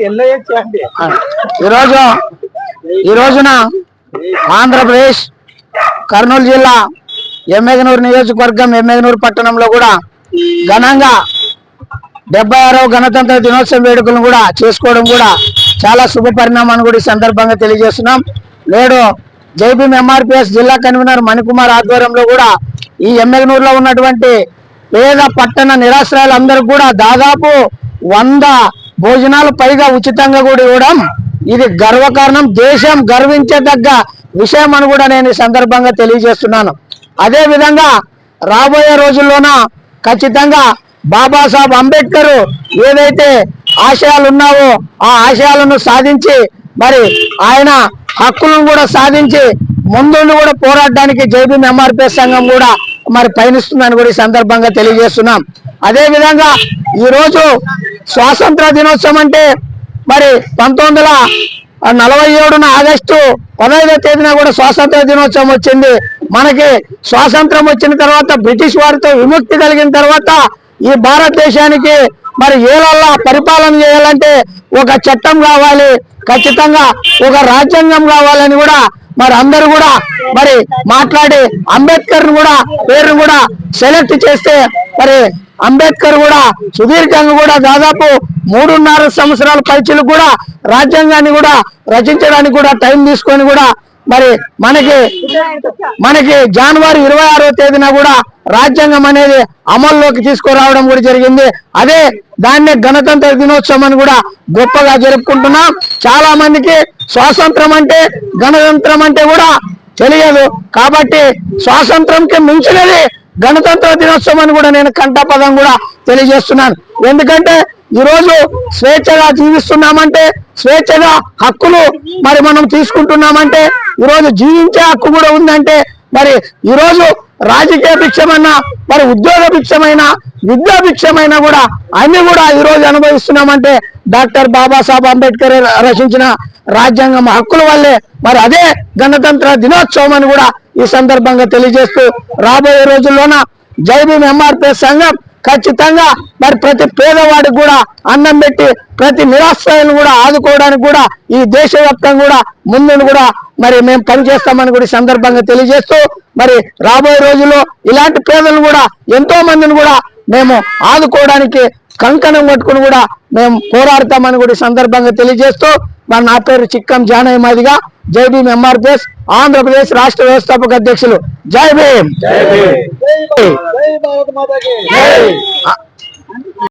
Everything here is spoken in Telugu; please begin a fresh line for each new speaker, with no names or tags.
ఈ రోజున ఆంధ్రప్రదేశ్ కర్నూలు జిల్లా ఎమ్మెగనూరు నియోజకవర్గం ఎమ్మెగనూరు పట్టణంలో కూడా ఘనంగా 76వ గణతంత్ర దినోత్సవ వేడుకలను కూడా చేసుకోవడం కూడా చాలా శుభ పరిణామాన్ని కూడా ఈ సందర్భంగా తెలియజేస్తున్నాం. నేడు జైభీం ఎంఆర్పిఎస్ జిల్లా కన్వీనర్ మణికుమార్ ఆధ్వర్యంలో కూడా ఈ ఎమ్మెగనూరులో ఉన్నటువంటి పేద పట్టణ నిరాశ్రయాలందరికీ కూడా దాదాపు 100 భోజనాలు పైగా ఉచితంగా కూడా ఇవ్వడం ఇది గర్వకారణం, దేశం గర్వించదగ్గ విషయం అని కూడా నేను ఈ సందర్భంగా తెలియజేస్తున్నాను. అదే విధంగా రాబోయే రోజుల్లోన ఖచ్చితంగా బాబాసాహెబ్ అంబేద్కర్ ఏదైతే ఆశయాలు ఉన్నావో ఆ ఆశయాలను సాధించి మరి ఆయన హక్కులను కూడా సాధించి ముందుండి కూడా పోరాడడానికి జైభీం ఎంఆర్పిఎస్ సంఘం కూడా మరి పయనిస్తుందని కూడా ఈ సందర్భంగా తెలియజేస్తున్నాం. అదే విధంగా ఈరోజు స్వాతంత్ర దినోత్సవం అంటే మరి 1947 ఆగస్టు 15వ తేదీన కూడా స్వాతంత్ర దినోత్సవం వచ్చింది. మనకి స్వాతంత్రం వచ్చిన తర్వాత బ్రిటిష్ వారితో విముక్తి కలిగిన తర్వాత ఈ భారతదేశానికి మరి ఏళ్ళ పరిపాలన చేయాలంటే ఒక చట్టం కావాలి, ఖచ్చితంగా ఒక రాజ్యాంగం కావాలని కూడా మరి అందరూ కూడా మరి మాట్లాడి అంబేద్కర్ కూడా పేరును కూడా సెలెక్ట్ చేస్తే మరి అంబేద్కర్ కూడా సుదీర్ఘంగా కూడా దాదాపు 3.5 సంవత్సరాల పరీక్షలు కూడా రాజ్యాంగాన్ని కూడా రచించడానికి కూడా టైం తీసుకొని కూడా మరి మనకి జనవరి 26వ తేదీన కూడా రాజ్యాంగం అనేది అమల్లోకి తీసుకురావడం కూడా జరిగింది. అదే దాన్నే గణతంత్ర దినోత్సవం అని కూడా గొప్పగా జరుపుకుంటున్నాం. చాలా మందికి స్వాతంత్రం అంటే గణతంత్రం అంటే కూడా తెలియదు. కాబట్టి స్వాతంత్రంకి మించినది గణతంత్ర దినోత్సవం అని కూడా నేను కంఠపదం కూడా తెలియజేస్తున్నాను. ఎందుకంటే ఈరోజు స్వేచ్ఛగా జీవిస్తున్నామంటే, స్వేచ్ఛగా హక్కులు మరి మనం తీసుకుంటున్నామంటే, ఈరోజు జీవించే హక్కు కూడా ఉందంటే, మరి ఈరోజు రాజకీయ భిక్షమైనా మరి ఉద్యోగ భిక్షమైనా విద్యా భిక్షమైనా కూడా అన్ని కూడా ఈరోజు అనుభవిస్తున్నామంటే డాక్టర్ బాబాసాహెబ్ అంబేద్కర్ రచించిన రాజ్యాంగం హక్కుల వల్లే. మరి అదే గణతంత్ర దినోత్సవం అని కూడా ఈ సందర్భంగా తెలియజేస్తూ రాబోయే రోజుల్లోన జైభీం ఎంఆర్పిఎస్ సంఘం ఖచ్చితంగా మరి ప్రతి పేదవాడికి కూడా అన్నం పెట్టి ప్రతి నిరాశ్రయాలను కూడా ఆదుకోవడానికి కూడా ఈ దేశవ్యాప్తంగా కూడా ముందు కూడా మరి మేము పనిచేస్తామని కూడా ఈ సందర్భంగా తెలియజేస్తూ మరి రాబోయే రోజుల్లో ఇలాంటి పేదలను కూడా ఎంతో మందిని కూడా మేము ఆదుకోవడానికి కంకణం కట్టుకుని కూడా మేము పోరాడతామని కూడా ఈ సందర్భంగా తెలియజేస్తూ మరి నా పేరు చిక్కం జానయ్య మాదిగా జైభీం ఎంఆర్పిఎస్ ఆంధ్రప్రదేశ్ రాష్ట్ర వ్యవస్థాపక అధ్యక్షులు. జై భీమ్.